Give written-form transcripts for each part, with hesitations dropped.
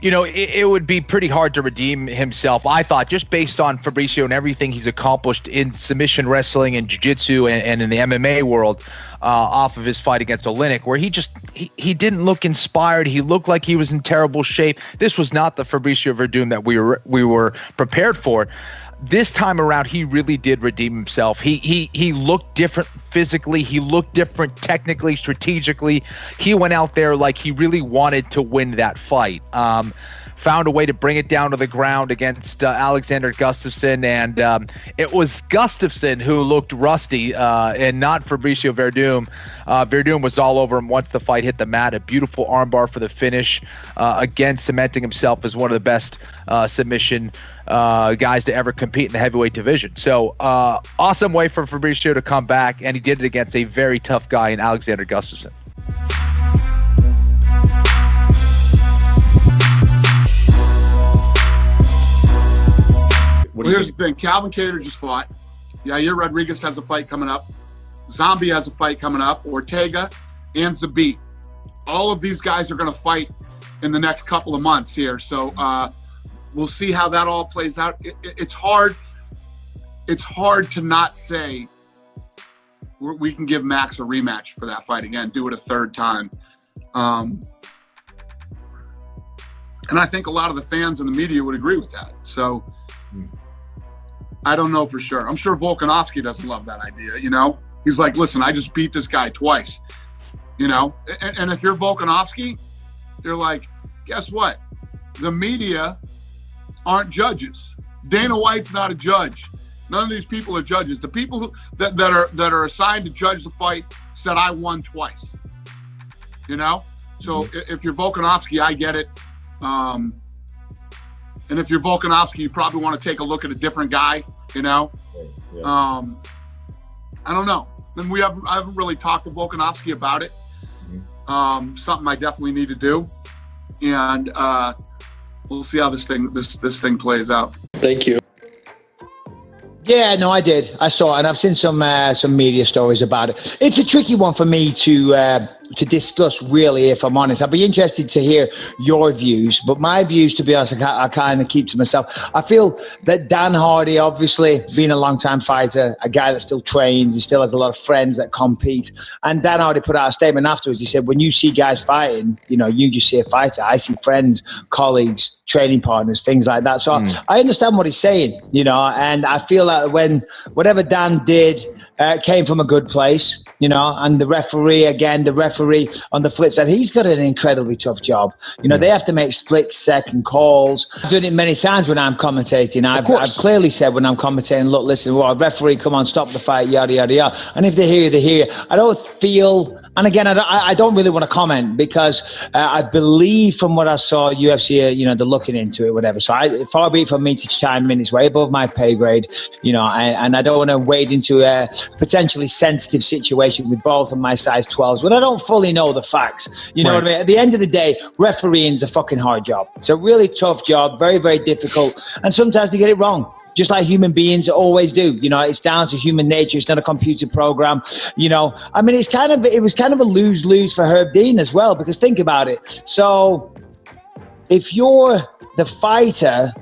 it would be pretty hard to redeem himself, I thought, just based on Fabricio and everything he's accomplished in submission wrestling and jiu-jitsu and in the MMA world, off of his fight against Oleinik, where he didn't look inspired. He looked like he was in terrible shape. This was not the Fabricio Verdum that we were prepared for. This time around, he really did redeem himself. He looked different physically. He looked different technically, strategically. He went out there like he really wanted to win that fight. Found a way to bring it down to the ground against Alexander Gustafsson, and it was Gustafsson who looked rusty and not Fabricio Verdum. Verdum was all over him once the fight hit the mat. A beautiful armbar for the finish, again cementing himself as one of the best submission guys to ever compete in the heavyweight division. So awesome way for Fabricio to come back, and he did it against a very tough guy in Alexander Gustafsson. Well, here's the thing. Calvin Kattar just fought. Yair Rodriguez has a fight coming up. Zombie has a fight coming up. Ortega and Zabit. All of these guys are going to fight in the next couple of months here. So we'll see how that all plays out. It's hard. It's hard to not say we can give Max a rematch for that fight again, do it a third time. And I think a lot of the fans and the media would agree with that. So I don't know for sure. I'm sure Volkanovski doesn't love that idea, He's like, listen, I just beat this guy twice, And if you're Volkanovski, you're like, guess what? The media aren't judges. Dana White's not a judge. None of these people are judges. The people that are assigned to judge the fight said I won twice. So if you're Volkanovski, I get it. And if you're Volkanovski, you probably want to take a look at a different guy, Yeah. I don't know. And I haven't really talked to Volkanovski about it. Something I definitely need to do. And we'll see how this thing plays out. Thank you. Yeah, no, I did. I saw it, and I've seen some media stories about it. It's a tricky one for me to discuss, really, if I'm honest. I'd be interested to hear your views, but my views, to be honest, I kind of keep to myself. I feel that Dan Hardy, obviously, being a long-time fighter, a guy that still trains, he still has a lot of friends that compete, and Dan Hardy put out a statement afterwards. He said, when you see guys fighting, you just see a fighter. I see friends, colleagues, training partners, things like that. So I understand what he's saying, and I feel that whatever Dan did came from a good place, and the referee on the flip side, he's got an incredibly tough job. They have to make split-second calls. I've done it many times when I'm commentating. I've clearly said when I'm commentating, look, listen, referee, come on, stop the fight, yada, yada, yada. And if they hear you, they hear you. I don't feel... And again, I don't really want to comment because I believe from what I saw, UFC, they're looking into it, whatever. So far be it from me to chime in. It's way above my pay grade, and I don't want to wade into a potentially sensitive situation with both of my size 12s when I don't fully know the facts. You know what I mean? At the end of the day, refereeing is a fucking hard job. It's a really tough job, very, very difficult. And sometimes they get it wrong. Just like human beings always do, it's down to human nature. It's not a computer program, I mean, it was kind of a lose-lose for Herb Dean as well, because think about it. So if you're the fighter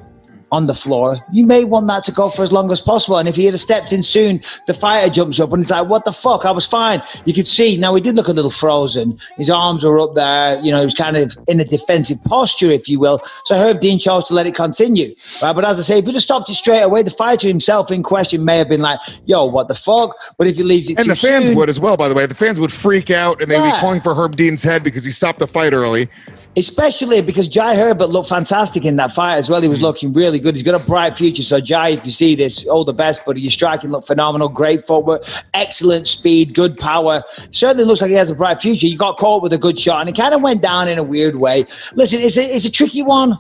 on the floor, you may want that to go for as long as possible. And if he had stepped in soon, the fighter jumps up and it's like, what the fuck? I was fine. You could see, now he did look a little frozen. His arms were up there. He was kind of in a defensive posture, if you will. So Herb Dean chose to let it continue. Right? But as I say, if he'd have stopped it straight away, the fighter himself in question may have been like, yo, what the fuck? But if he leaves it too soon... And the fans would as well, by the way. The fans would freak out and they'd be calling for Herb Dean's head because he stopped the fight early. Especially because Jai Herbert looked fantastic in that fight as well. He was looking really good. He's got a bright future. So Jai, if you see this, all the best, buddy. Your striking looked phenomenal. Great footwork, excellent speed, good power. Certainly looks like he has a bright future. You got caught with a good shot and it kind of went down in a weird way. Listen, it's a tricky one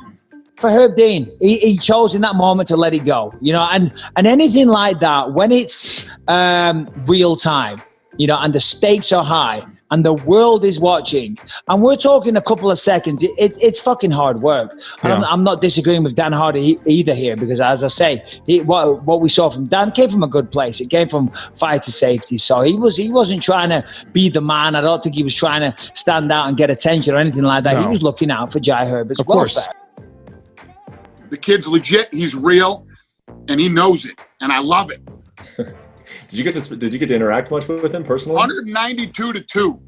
for Herb Dean. He chose in that moment to let it go, and anything like that, when it's real time, and the stakes are high, and the world is watching, and we're talking a couple of seconds, it's fucking hard work. And I'm not disagreeing with Dan Hardy either here, because as I say, what we saw from Dan came from a good place. It came from fighter safety. So he wasn't trying to be the man. I don't think he was trying to stand out and get attention or anything like that. No. He was looking out for Jai Herbert's welfare. The kid's legit. He's real, and he knows it, and I love it. Did you get to interact much with him personally? 192-2.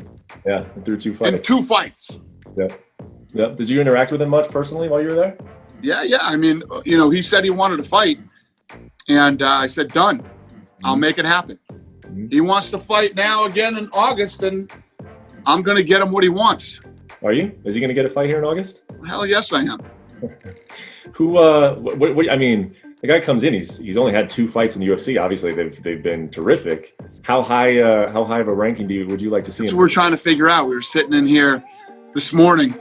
Yeah, through 2 fights. And 2 fights. Yep. Did you interact with him much personally while you were there? Yeah. I mean, he said he wanted to fight, and I said, done. I'll make it happen. He wants to fight now again in August, and I'm going to get him what he wants. Are you? Is he going to get a fight here in August? Hell yes, I am. I mean, the guy comes in. He's only had 2 fights in the UFC. Obviously, they've been terrific. How high of a ranking would you like to see him? That's what we're trying to figure out. We were sitting in here this morning,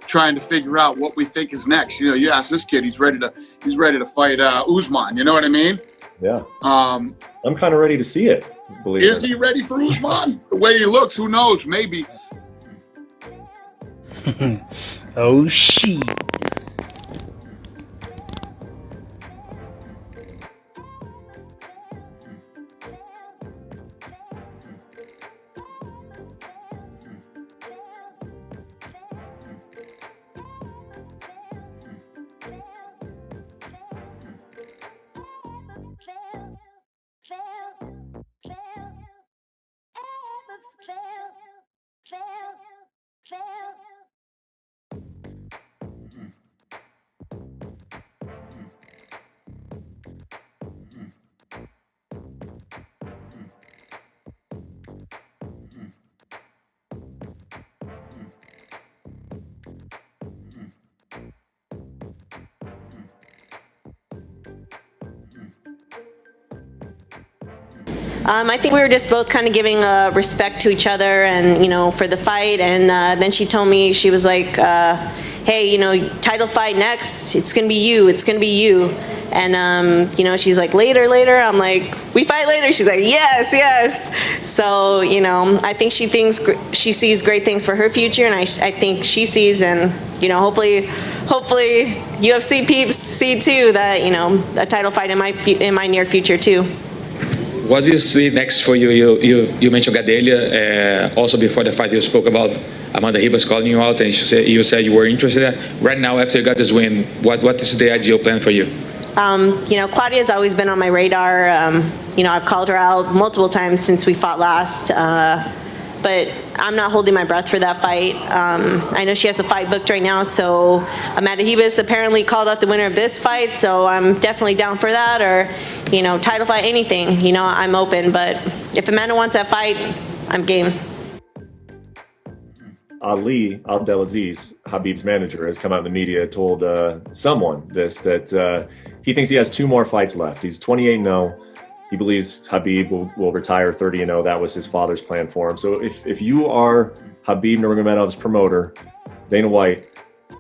trying to figure out what we think is next. You ask this kid, he's ready to fight Usman. You know what I mean? Yeah. I'm kind of ready to see it. Is he ready for Usman? The way he looks, who knows? Maybe. Oh shit. I think we were just both kind of giving respect to each other and, for the fight. And then she told me, she was like, hey, title fight next. It's going to be you. It's going to be you. And, she's like, later. I'm like, we fight later. She's like, yes. So, I think she sees great things for her future. And I think she sees, and, hopefully UFC peeps see too that, a title fight in my near future too. What do you see next for you? You mentioned Gaethje. Also before the fight, you spoke about Amanda Ribas calling you out, and you said you were interested. Right now, after you got this win, what is the ideal plan for you? Claudia's always been on my radar. I've called her out multiple times since we fought last. But I'm not holding my breath for that fight. I know she has a fight booked right now, so Amanda Ribas apparently called out the winner of this fight, so I'm definitely down for that, or, title fight, anything. I'm open, but if Amanda wants that fight, I'm game. Ali Abdelaziz, Khabib's manager, has come out in the media, told someone that he thinks he has 2 more fights left. He's 28-0. He believes Khabib will retire 30-0. That was his father's plan for him. So if you are Khabib Nurmagomedov's promoter, Dana White,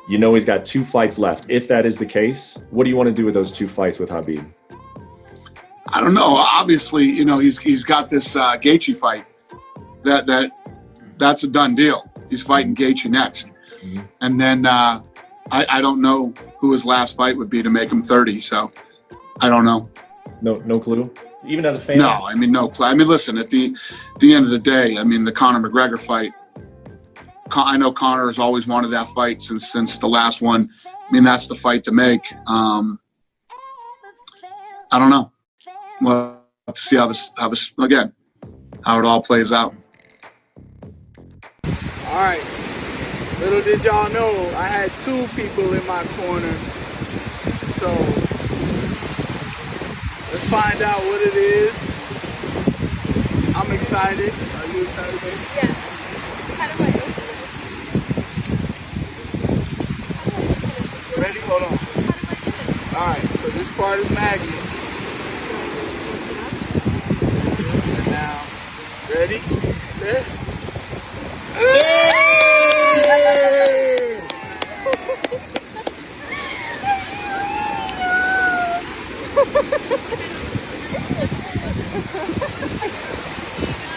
he's got 2 fights left. If that is the case, what do you want to do with those 2 fights with Khabib? I don't know. Obviously, he's got this Gaethje fight. That's a done deal. He's fighting Gaethje next. Mm-hmm. And then I don't know who his last fight would be to make him 30. So I don't know. No clue. Even as a fan? No, no clue. Listen, at the end of the day, the Conor McGregor fight, I know Conor has always wanted that fight since the last one. That's the fight to make. I don't know. Well, let's see how it all plays out. All right. Little did y'all know, I had 2 people in my corner. So let's find out what it is. I'm excited. Are you excited, baby? Yeah. Kind of like ready? Hold on. Alright, so this part is Maggie. And now, ready? Set. Hey!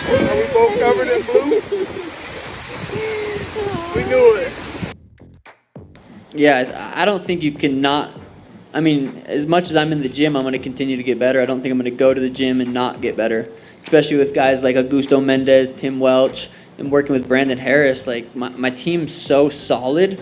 Are we both covered in blue? We knew it. Yeah, I don't think you can not. As much as I'm in the gym, I'm going to continue to get better. I don't think I'm going to go to the gym and not get better, especially with guys like Augusto Mendez, Tim Welch, and working with Brandon Harris. Like, my team's so solid.